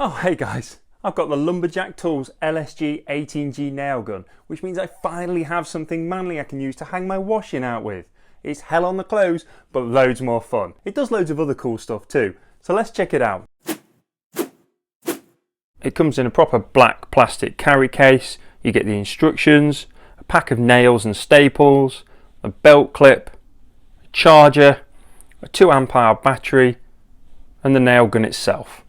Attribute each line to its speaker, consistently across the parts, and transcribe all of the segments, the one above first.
Speaker 1: Oh hey guys, I've got the Lumberjack Tools LSG 18G nail gun, which means I finally have something manly I can use to hang my washing out with. It's hell on the clothes, but loads more fun. It does loads of other cool stuff too, so let's check it out. It comes in a proper black plastic carry case. You get the instructions, a pack of nails and staples, a belt clip, a charger, a 2 amp hour battery, and the nail gun itself.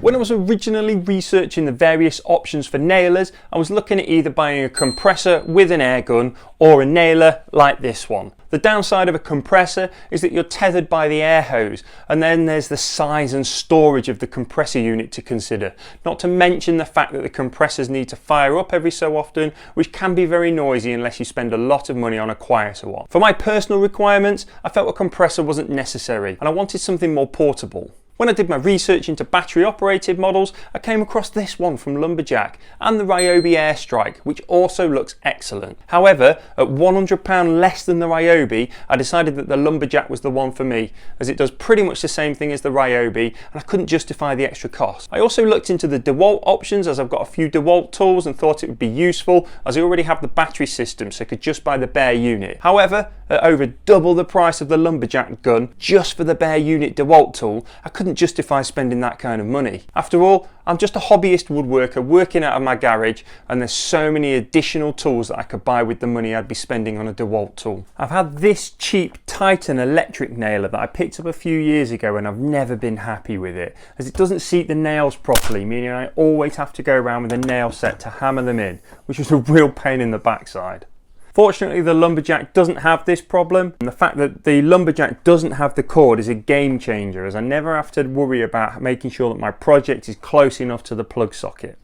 Speaker 1: When I was originally researching the various options for nailers, I was looking at either buying a compressor with an air gun or a nailer like this one. The downside of a compressor is that you're tethered by the air hose, and then there's the size and storage of the compressor unit to consider, not to mention the fact that the compressors need to fire up every so often, which can be very noisy unless you spend a lot of money on a quieter one. For my personal requirements, I felt a compressor wasn't necessary and I wanted something more portable. When I did my research into battery operated models, I came across this one from Lumberjack and the Ryobi Airstrike, which also looks excellent. However, at £100 less than the Ryobi, I decided that the Lumberjack was the one for me, as it does pretty much the same thing as the Ryobi and I couldn't justify the extra cost. I also looked into the DeWalt options, as I've got a few DeWalt tools and thought it would be useful, as I already have the battery system, so I could just buy the bare unit. However, at over double the price of the Lumberjack gun, just for the bare unit DeWalt tool, I couldn't justify spending that kind of money. After all, I'm just a hobbyist woodworker working out of my garage, and there's so many additional tools that I could buy with the money I'd be spending on a DeWalt tool. I've had this cheap Titan electric nailer that I picked up a few years ago and I've never been happy with it, as it doesn't seat the nails properly, meaning I always have to go around with a nail set to hammer them in, which was a real pain in the backside. Fortunately, the Lumberjack doesn't have this problem, and the fact that the Lumberjack doesn't have the cord is a game changer, as I never have to worry about making sure that my project is close enough to the plug socket.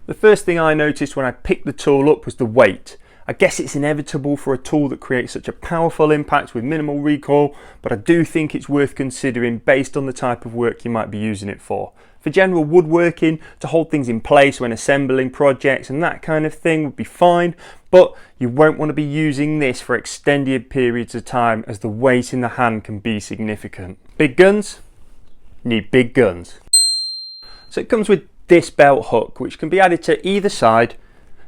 Speaker 1: The first thing I noticed when I picked the tool up was the weight. I guess it's inevitable for a tool that creates such a powerful impact with minimal recoil, but I do think it's worth considering based on the type of work you might be using it for. For general woodworking, to hold things in place when assembling projects and that kind of thing would be fine, but you won't want to be using this for extended periods of time, as the weight in the hand can be significant. Big guns need big guns. So it comes with this belt hook, which can be added to either side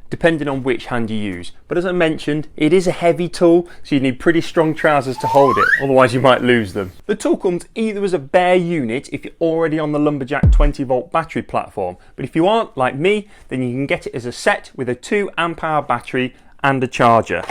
Speaker 1: depending on which hand you use. But as I mentioned, it is a heavy tool, so you need pretty strong trousers to hold it, otherwise you might lose them. The tool comes either as a bare unit if you're already on the Lumberjack 20V battery platform, but if you aren't, like me, then you can get it as a set with a 2 amp hour battery and a charger.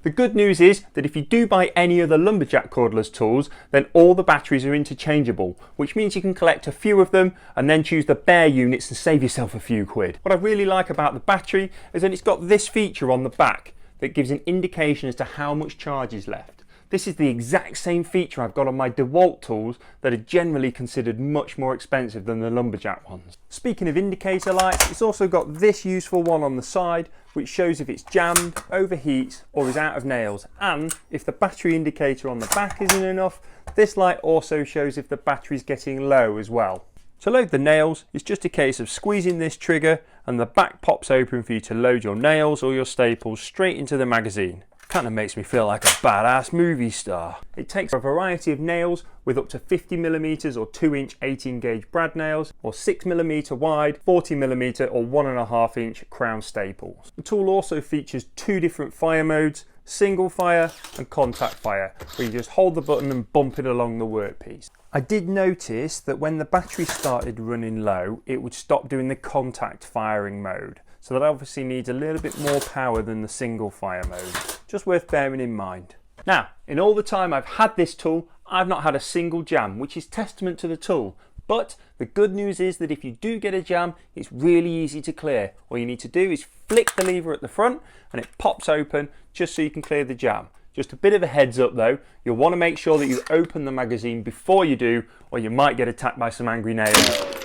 Speaker 1: The good news is that if you do buy any of the Lumberjack cordless tools, then all the batteries are interchangeable, which means you can collect a few of them and then choose the bare units and save yourself a few quid. What I really like about the battery is that it's got this feature on the back that gives an indication as to how much charge is left. This is the exact same feature I've got on my DeWalt tools that are generally considered much more expensive than the Lumberjack ones. Speaking of indicator lights, it's also got this useful one on the side which shows if it's jammed, overheats or is out of nails, and if the battery indicator on the back isn't enough, this light also shows if the battery's getting low as well. To load the nails, it's just a case of squeezing this trigger and the back pops open for you to load your nails or your staples straight into the magazine. Kind of makes me feel like a badass movie star. It takes a variety of nails with up to 50mm or 2-inch 18-gauge brad nails, or 6mm wide, 40mm or 1.5-inch crown staples. The tool also features 2 different fire modes, single fire and contact fire, where you just hold the button and bump it along the workpiece. I did notice that when the battery started running low, it would stop doing the contact firing mode. So that obviously needs a little bit more power than the single fire mode. Just worth bearing in mind. Now, in all the time I've had this tool, I've not had a single jam, which is testament to the tool. But the good news is that if you do get a jam, it's really easy to clear. All you need to do is flick the lever at the front and it pops open just so you can clear the jam. Just a bit of a heads up though, you'll want to make sure that you open the magazine before you do, or you might get attacked by some angry nails.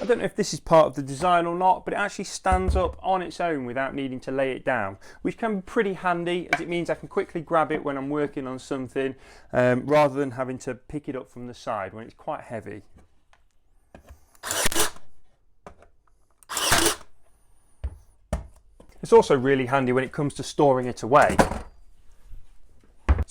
Speaker 1: I don't know if this is part of the design or not, but it actually stands up on its own without needing to lay it down, which can be pretty handy, as it means I can quickly grab it when I'm working on something, rather than having to pick it up from the side when it's quite heavy. It's also really handy when it comes to storing it away.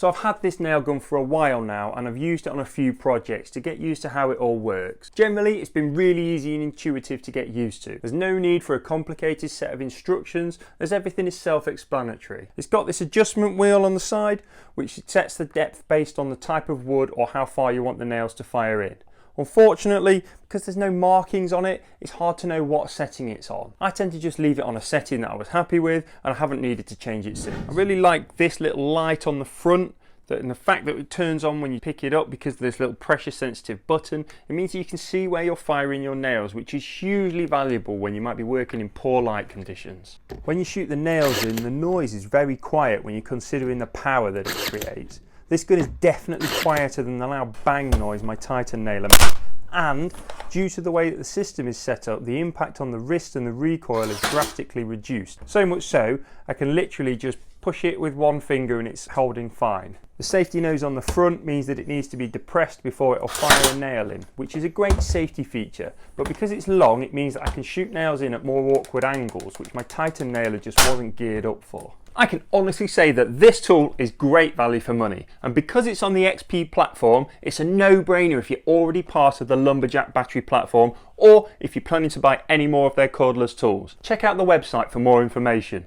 Speaker 1: So I've had this nail gun for a while now, and I've used it on a few projects to get used to how it all works. Generally, it's been really easy and intuitive to get used to. There's no need for a complicated set of instructions, as everything is self-explanatory. It's got this adjustment wheel on the side, which sets the depth based on the type of wood or how far you want the nails to fire in. Unfortunately, because there's no markings on it, it's hard to know what setting it's on. I tend to just leave it on a setting that I was happy with, and I haven't needed to change it since. I really like this little light on the front, and the fact that it turns on when you pick it up because of this little pressure sensitive button. It means that you can see where you're firing your nails, which is hugely valuable when you might be working in poor light conditions. When you shoot the nails in, the noise is very quiet when you're considering the power that it creates. This gun is definitely quieter than the loud bang noise my Titan nailer makes, and due to the way that the system is set up, the impact on the wrist and the recoil is drastically reduced. So much so, I can literally just push it with one finger and it's holding fine. The safety nose on the front means that it needs to be depressed before it will fire a nail in, which is a great safety feature, but because it's long, it means that I can shoot nails in at more awkward angles, which my Titan nailer just wasn't geared up for. I can honestly say that this tool is great value for money, and because it's on the XP platform, it's a no-brainer if you're already part of the Lumberjack battery platform, or if you're planning to buy any more of their cordless tools. Check out the website for more information.